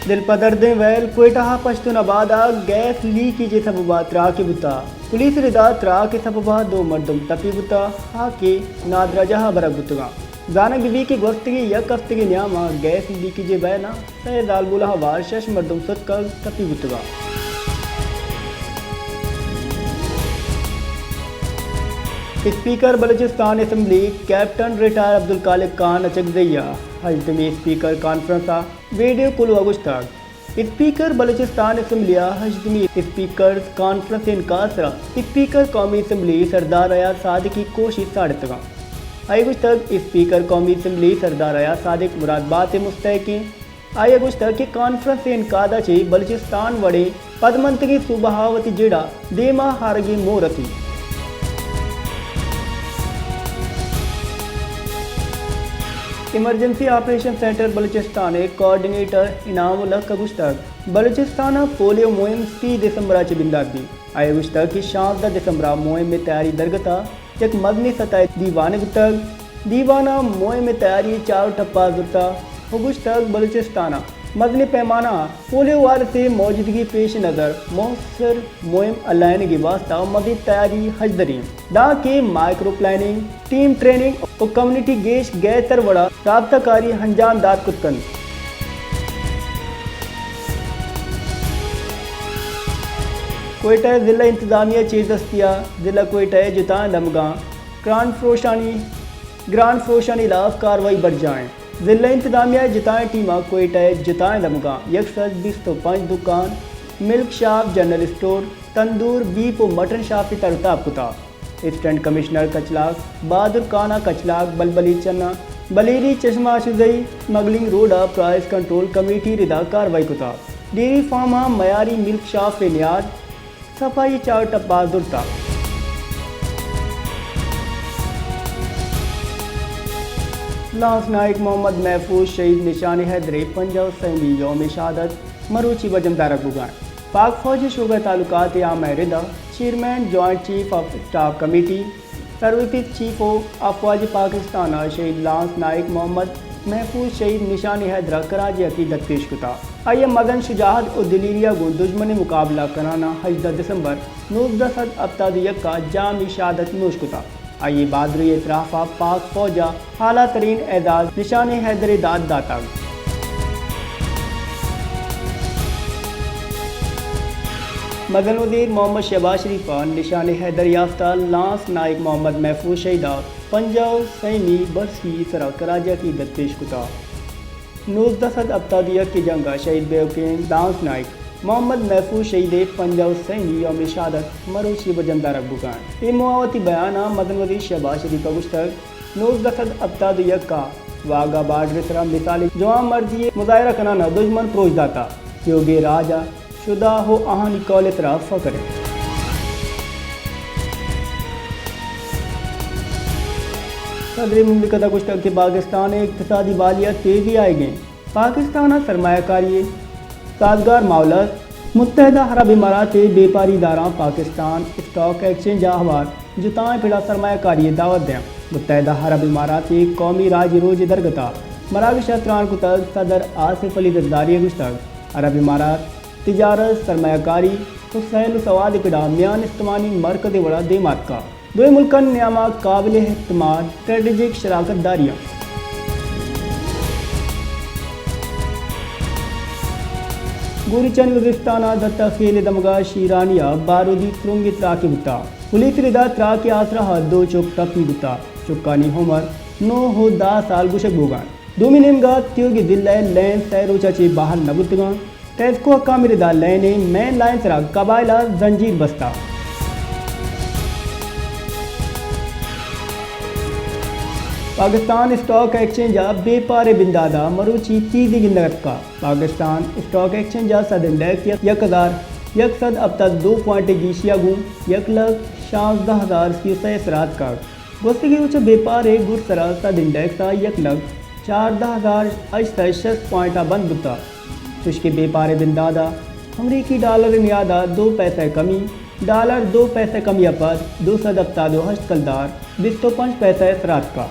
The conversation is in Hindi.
दिल पदरदें वैल कोयटा पश्तूनाबाद गैस लीकेज सबबा त्राके बुता पुलिस रिदा त्राके सबबा दो मर्दम तपी बुता हाके नादरा जहा बरक बुतगा जानक बीबी की गोस्तगी यक हफ्ते न्यामा गैस लीकेज बैना सह दाल बुला वार शश मर्दम सुतक तपी बुतगा। Speaker Balochistan assembly captain retired Abdul Khaliq Khan अचकजैया हजदमी स्पीकर कॉन्फ्रेंस वीडियो कुल अगुश्ताग स्पीकर बलूचिस्तान असम्बली हजदमी स्पीकर कॉन्फ्रेंस इनकासरा स्पीकर कौमी असम्बली सरदार अयाज सादिक की कोशिश साड़तगा अगुश्तक स्पीकर कौमी असम्बली सरदार अयाज सादिक मुरादबात मुस्तकी अगुश्तक की कॉन्फ्रेंस इनकादा चे बलूचिस्तान वड़े पदमंतगी सुबहावती जिड़ा देमा हारगी मोरती emergency operation centre Balochistan coordinator Inam ul Haq अगुश्तक Balochistan polio मुहिम 30 दिसंबर बिंदागी अगुश्तक की 16 दिसंबर मुहिम में तैयारी दरगता एक मदनी सतह दीवान गुतक दीवाना मुहिम में तैयारी 4 टप्पा जुता अगुश्तक बलूचिस्तान मदनी पैमाना पोलियो वार से मौजूदगी पेश नज़र मौसर मुहिम अलायन की वास्ता मजीद तैयारी हजदरी दा के माइक्रो प्लानिंग टीम ट्रेनिंग और कम्युनिटी गेश गैतर वड़ा राबताकारी अंजाम दाद कुतकन कोयटा ज़िला इंतजामिया चेज़स्तिया ज़िला कोयटा जुता दमगा ग्रांड फ्रोशानी लाफ कार्रवाई बढ़ जाएँ ज़िला इंतजामिया जिताएँ टीमा कोयटा जिताएँ दमगा 120 दुकान मिल्क शॉप जनरल स्टोर तंदूर बीफ और मटन शॉप की तरताब कुता असिस्टेंट कमिश्नर कचलाग बहादुर खाना कचलाग बलबली चन्ना बलेरी चश्मा शुजई smuggling road price control committee रिदा कार्रवाई कुता डेयरी फार्मा मयारी मिल्क शॉप नियाद सफाई 4 टप्पा दुरता लांस नाइक मोहम्मद महफूज शहीद निशान हैदरी पंजाब सैनी योम शहादत मरूची बजमदारक बुगान पाक फौजी शोबा तालुकात आम रिदा chairman joint chief of staff committee service chief of अफवाज पाकिस्तान शहीद लांस नाइक मोहम्मद महफूज शहीद निशान हैदरा कराची अकीदत पेश कुता आइए मदन शुजाहत और दिलीरिया गो दुश्मन मुकाबला कराना 18 दिसंबर 19 अब्तादियक का जाम शहादत नोश कुता आइए बहादुरी इतराफ़ा पाक फौजा आला तरीन एजाज निशान हैदर दाद दाता मदन वज़ीर मोहम्मद शहबाज शरीफा निशान हैदर याफ्ता लांस नाइक मोहम्मद महफूज शहीदा पंजाब सैनी बरसी सरा कराजा की दत पेश कुता 19 अब्तादिया की जंगा शहीद बेवकीन लांस नाइक मोहम्मद महफूज शहीद पंजाब सैनी योम शहादत मरूची बजमदारक बुकान ये मुआवती बयाना मदन वज़ीर शहबाज शरीफ गुश्तक 19 अब्तादिया का वागा बार्डर सरा मिसाली जवान मर्जी मुजाहरा कराना दुश्मन प्रोज दाता योगे राजा शुदा हो आहानी कौल तरफ फकरे सदर मुमलिकत गुश्तक के पाकिस्तान इक़्तिसादी बालिया तेज़ी आए गए पाकिस्तान सरमायाकारी साजगार मावलत मुत्तहदा अरब इमारात बेपारी दारा पाकिस्तान स्टॉक एक्सचेंज अहवार जुताएँ पिड़ा सरमायाकारी दावत दें मुत्तहदा अरब इमारात कौमी राज रोज दरगता मराकश त्रान कुतक सदर आसिफ अली जरदारी गुश्तक अरब इमारात तिजारत सरमायाकारी हुसैन सवाद पिड़ा म्यान इस्तेमानी मरकज़ वड़ा देमात का दो मुल्कन न्यामा काबिल एतमाद स्ट्रेटजिक शराकत दारियाँ गुरीचंद वजिस्ताना दत्ता खेल दमगा शीरानिया बारूदी सुरंगी त्राकी बुता पुलिस रिदा त्राकी आसरा 2 चुक टपी बुता चुक्कानी होमर 9 हो 10 साल गुशक बोगान दूमी निमगा त्योगी दिल्ला लैन सैरोचा चे बाहर नबुतगा टेस्को कामिरदा लैने मैन लाइन सरा कबायला जंजीर बस्ता पाकिस्तान स्टॉक एक्सचेंज बेपारे बिंदादा मरूची तीजी गिंदगत का पाकिस्तान स्टॉक एक्सचेंज सद इंडेक्स 1000 अब तक 2 पॉइंट गीशिया गूँ 1,16,000 की सरात का गोस्तगी उच्च बेपारे गुर सरा सद इंडेक्स 1,14,000 पॉइंट बंद बुता चुश्के बेपारे बिंदादा अमरीकी डॉलर नियादा 2 पैसे कमी डॉलर 2 पैसे कमी अपद 200 कलदार 25 पैसे सरात का